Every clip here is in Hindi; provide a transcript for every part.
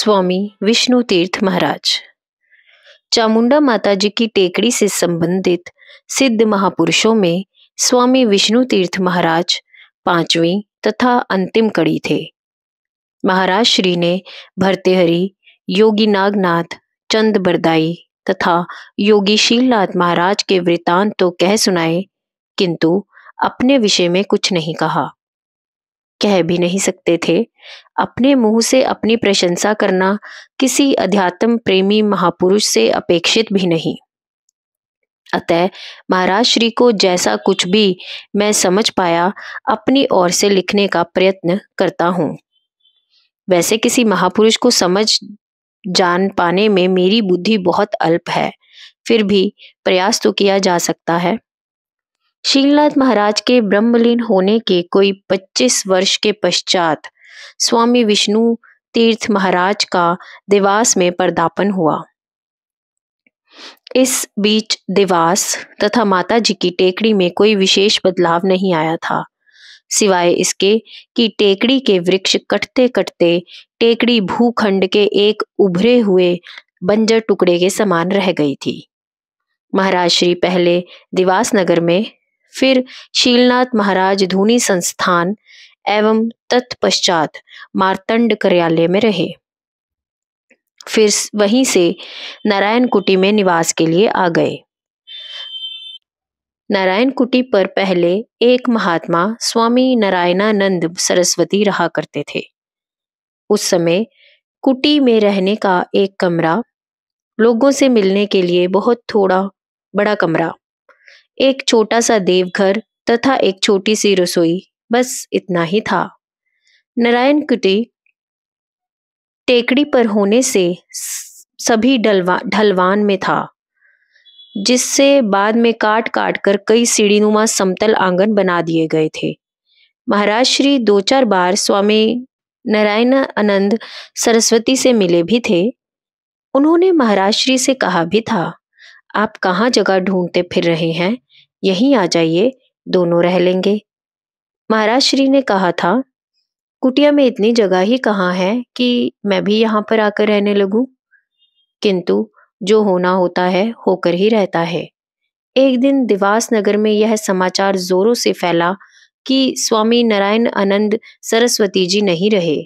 स्वामी विष्णु तीर्थ महाराज। चामुंडा माता जी की टेकड़ी से संबंधित सिद्ध महापुरुषों में स्वामी विष्णु तीर्थ महाराज पांचवी तथा अंतिम कड़ी थे। महाराज श्री ने भर्तृहरि, योगी नागनाथ, चंद बरदाई तथा योगी शीलनाथ महाराज के वृतांत तो कह सुनाए, किंतु अपने विषय में कुछ नहीं कहा। कह भी नहीं सकते थे। अपने मुंह से अपनी प्रशंसा करना किसी अध्यात्म प्रेमी महापुरुष से अपेक्षित भी नहीं। अतः महाराज श्री को जैसा कुछ भी मैं समझ पाया, अपनी ओर से लिखने का प्रयत्न करता हूँ। वैसे किसी महापुरुष को समझ जान पाने में मेरी बुद्धि बहुत अल्प है, फिर भी प्रयास तो किया जा सकता है। शीलनाथ महाराज के ब्रह्मलीन होने के कोई 25 वर्ष के पश्चात स्वामी विष्णु तीर्थ महाराज का देवास में पदार्पण हुआ। इस बीच देवास तथा माता जी की टेकड़ी में कोई विशेष बदलाव नहीं आया था, सिवाय इसके कि टेकड़ी के वृक्ष कटते कटते टेकड़ी भूखंड के एक उभरे हुए बंजर टुकड़े के समान रह गई थी। महाराज श्री पहले देवास नगर में, फिर शीलनाथ महाराज धूनी संस्थान एवं तत्पश्चात मार्तंड कार्यालय में रहे। फिर वहीं से नारायण कुटी में निवास के लिए आ गए। नारायण कुटी पर पहले एक महात्मा स्वामी नारायणानंद सरस्वती रहा करते थे। उस समय कुटी में रहने का एक कमरा, लोगों से मिलने के लिए बहुत थोड़ा बड़ा कमरा, एक छोटा सा देवघर तथा एक छोटी सी रसोई, बस इतना ही था। नारायण कुटी टेकड़ी पर होने से सभी ढलवान में था, जिससे बाद में काट काट कर कई सीढ़ीनुमा समतल आंगन बना दिए गए थे। महाराज श्री 2-4 बार स्वामी नारायणानंद सरस्वती से मिले भी थे। उन्होंने महाराज श्री से कहा भी था, आप कहाँ जगह ढूंढते फिर रहे हैं, यहीं आ जाइए, दोनों रह लेंगे। महाराज श्री ने कहा था, कुटिया में इतनी जगह ही कहाँ है कि मैं भी यहाँ पर आकर रहने लगूं, किंतु जो होना होता है होकर ही रहता है। एक दिन देवास नगर में यह समाचार जोरों से फैला कि स्वामी नारायणानंद सरस्वती जी नहीं रहे।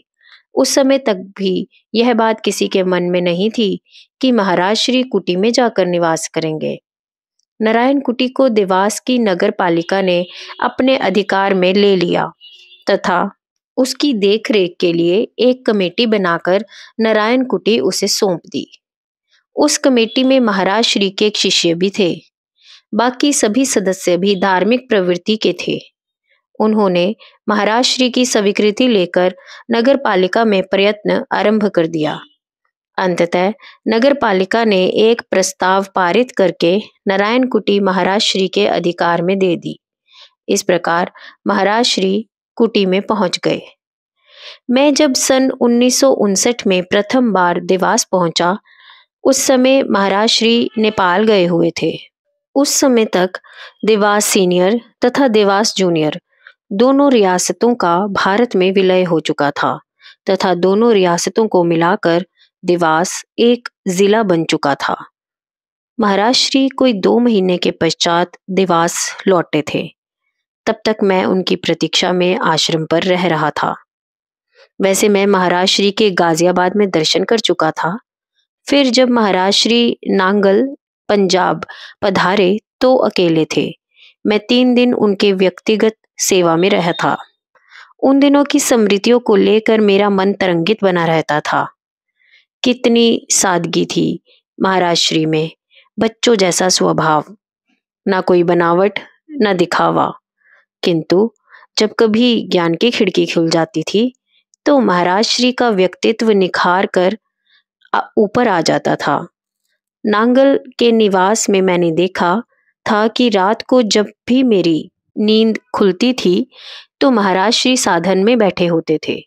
उस समय तक भी यह बात किसी के मन में नहीं थी कि महाराज श्री कुटी में जाकर निवास करेंगे। नारायण कुटी को देवास की नगर पालिका ने अपने अधिकार में ले लिया तथा उसकी देखरेख के लिए एक कमेटी बनाकर नारायण कुटी उसे सौंप दी। उस कमेटी में महाराज श्री के एक शिष्य भी थे। बाकी सभी सदस्य भी धार्मिक प्रवृत्ति के थे। उन्होंने महाराज श्री की स्वीकृति लेकर नगर पालिका में प्रयत्न आरंभ कर दिया। अंततः नगर पालिका ने एक प्रस्ताव पारित करके नारायण कुटी महाराज श्री के अधिकार में दे दी। इस प्रकार महाराज श्री कुटी में पहुंच गए। मैं जब सन 1959 में प्रथम बार देवास पहुंचा, उस समय महाराज श्री नेपाल गए हुए थे। उस समय तक देवास सीनियर तथा देवास जूनियर दोनों रियासतों का भारत में विलय हो चुका था तथा दोनों रियासतों को मिलाकर देवास एक जिला बन चुका था। महाराज श्री कोई 2 महीने के पश्चात देवास लौटे थे। तब तक मैं उनकी प्रतीक्षा में आश्रम पर रह रहा था। वैसे मैं महाराज श्री के गाजियाबाद में दर्शन कर चुका था। फिर जब महाराज श्री नांगल पंजाब पधारे तो अकेले थे। मैं 3 दिन उनके व्यक्तिगत सेवा में रहा था। उन दिनों की स्मृतियों को लेकर मेरा मन तरंगित बना रहता था। कितनी सादगी थी महाराज श्री में, बच्चों जैसा स्वभाव, ना कोई बनावट ना दिखावा। किंतु जब कभी ज्ञान की खिड़की खुल जाती थी तो महाराज श्री का व्यक्तित्व निखार कर ऊपर आ जाता था। नांगल के निवास में मैंने देखा था कि रात को जब भी मेरी नींद खुलती थी तो महाराज श्री साधन में बैठे होते थे।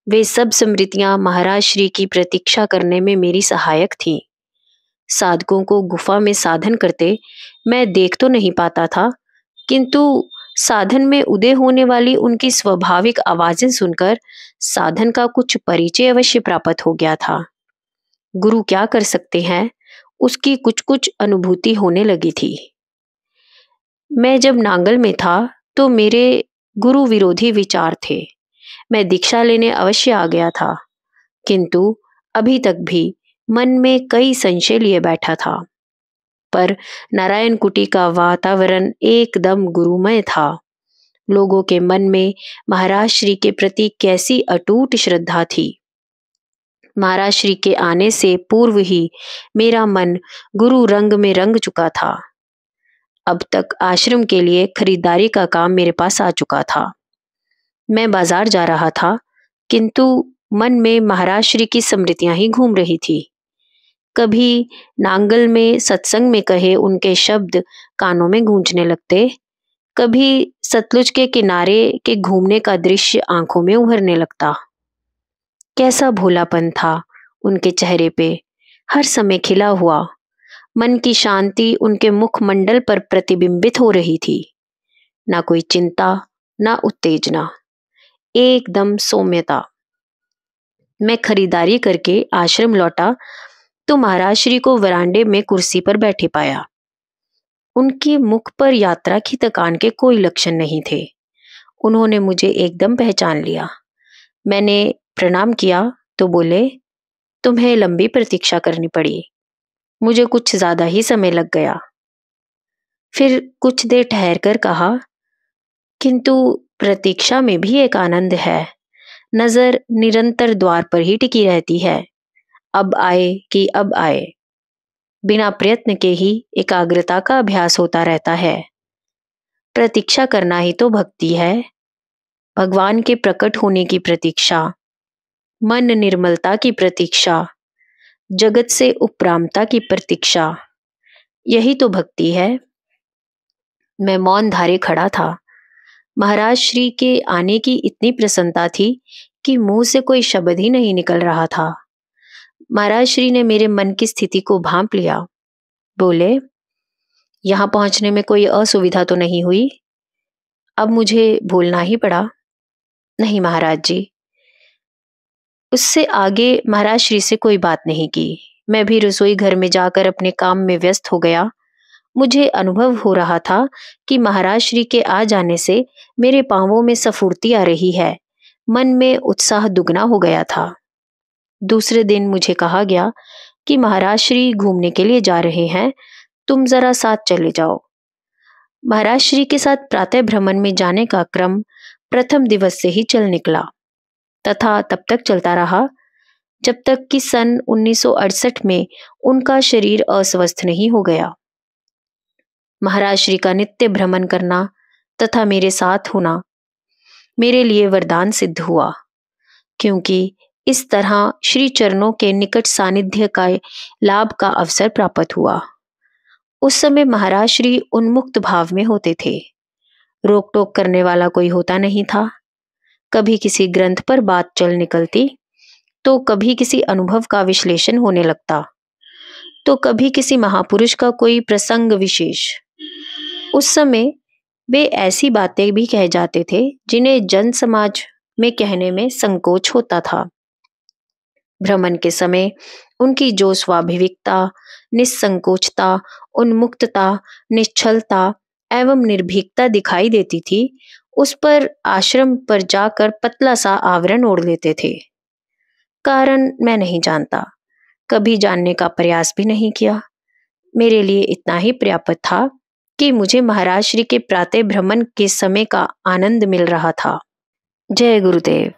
वे सब स्मृतियां महाराज श्री की प्रतीक्षा करने में मेरी सहायक थीं। साधकों को गुफा में साधन करते मैं देख तो नहीं पाता था, किंतु साधन में उदय होने वाली उनकी स्वाभाविक आवाजें सुनकर साधन का कुछ परिचय अवश्य प्राप्त हो गया था। गुरु क्या कर सकते हैं, उसकी कुछ कुछ अनुभूति होने लगी थी। मैं जब नांगल में था तो मेरे गुरु विरोधी विचार थे। मैं दीक्षा लेने अवश्य आ गया था, किंतु अभी तक भी मन में कई संशय लिए बैठा था। पर नारायण कुटी का वातावरण एकदम गुरुमय था। लोगों के मन में महाराज श्री के प्रति कैसी अटूट श्रद्धा थी। महाराज श्री के आने से पूर्व ही मेरा मन गुरु रंग में रंग चुका था। अब तक आश्रम के लिए खरीदारी का काम मेरे पास आ चुका था। मैं बाजार जा रहा था, किंतु मन में महाराज श्री की स्मृतियां ही घूम रही थी। कभी नांगल में सत्संग में कहे उनके शब्द कानों में गूंजने लगते, कभी सतलुज के किनारे के घूमने का दृश्य आंखों में उभरने लगता। कैसा भोलापन था उनके चेहरे पे, हर समय खिला हुआ। मन की शांति उनके मुखमंडल पर प्रतिबिंबित हो रही थी। ना कोई चिंता, ना उत्तेजना, एकदम सौम्यता। मैं खरीदारी करके आश्रम लौटा तो महाराज श्री को वरांडे में कुर्सी पर बैठे पाया। उनके मुख पर यात्रा की थकान के कोई लक्षण नहीं थे। उन्होंने मुझे एकदम पहचान लिया। मैंने प्रणाम किया तो बोले, तुम्हें लंबी प्रतीक्षा करनी पड़ी, मुझे कुछ ज्यादा ही समय लग गया। फिर कुछ देर ठहर कर कहा, किंतु प्रतीक्षा में भी एक आनंद है। नजर निरंतर द्वार पर ही टिकी रहती है, अब आए कि अब आए। बिना प्रयत्न के ही एकाग्रता का अभ्यास होता रहता है। प्रतीक्षा करना ही तो भक्ति है। भगवान के प्रकट होने की प्रतीक्षा, मन निर्मलता की प्रतीक्षा, जगत से उपरामता की प्रतीक्षा, यही तो भक्ति है। मैं मौन धारे खड़ा था। महाराज श्री के आने की इतनी प्रसन्नता थी कि मुंह से कोई शब्द ही नहीं निकल रहा था। महाराज श्री ने मेरे मन की स्थिति को भांप लिया। बोले, यहां पहुंचने में कोई असुविधा तो नहीं हुई? अब मुझे बोलना ही पड़ा। नहीं महाराज जी। उससे आगे महाराज श्री से कोई बात नहीं की। मैं भी रसोई घर में जाकर अपने काम में व्यस्त हो गया। मुझे अनुभव हो रहा था कि महाराज श्री के आ जाने से मेरे पांवों में स्फूर्ति आ रही है। मन में उत्साह दुगना हो गया था। दूसरे दिन मुझे कहा गया कि महाराज श्री घूमने के लिए जा रहे हैं, तुम जरा साथ चले जाओ। महाराज श्री के साथ प्रातः भ्रमण में जाने का क्रम प्रथम दिवस से ही चल निकला तथा तब तक चलता रहा जब तक कि सन 1968 में उनका शरीर अस्वस्थ नहीं हो गया। महाराज श्री का नित्य भ्रमण करना तथा मेरे साथ होना मेरे लिए वरदान सिद्ध हुआ, क्योंकि इस तरह श्री चरणों के निकट सानिध्य का लाभ का अवसर प्राप्त हुआ। उस समय महाराज श्री उन्मुक्त भाव में होते थे। रोक टोक करने वाला कोई होता नहीं था। कभी किसी ग्रंथ पर बात चल निकलती, तो कभी किसी अनुभव का विश्लेषण होने लगता, तो कभी किसी महापुरुष का कोई प्रसंग विशेष। उस समय वे ऐसी बातें भी कह जाते थे जिन्हें जन समाज में कहने में संकोच होता था। भ्रमण के समय उनकी जो स्वाभाविकता, निस्संकोचता, उन्मुक्तता, निश्चलता एवं निर्भीकता दिखाई देती थी, उस पर आश्रम पर जाकर पतला सा आवरण ओढ़ लेते थे। कारण मैं नहीं जानता, कभी जानने का प्रयास भी नहीं किया। मेरे लिए इतना ही पर्याप्त था कि मुझे महाराज श्री के प्रातः भ्रमण के समय का आनंद मिल रहा था। जय गुरुदेव।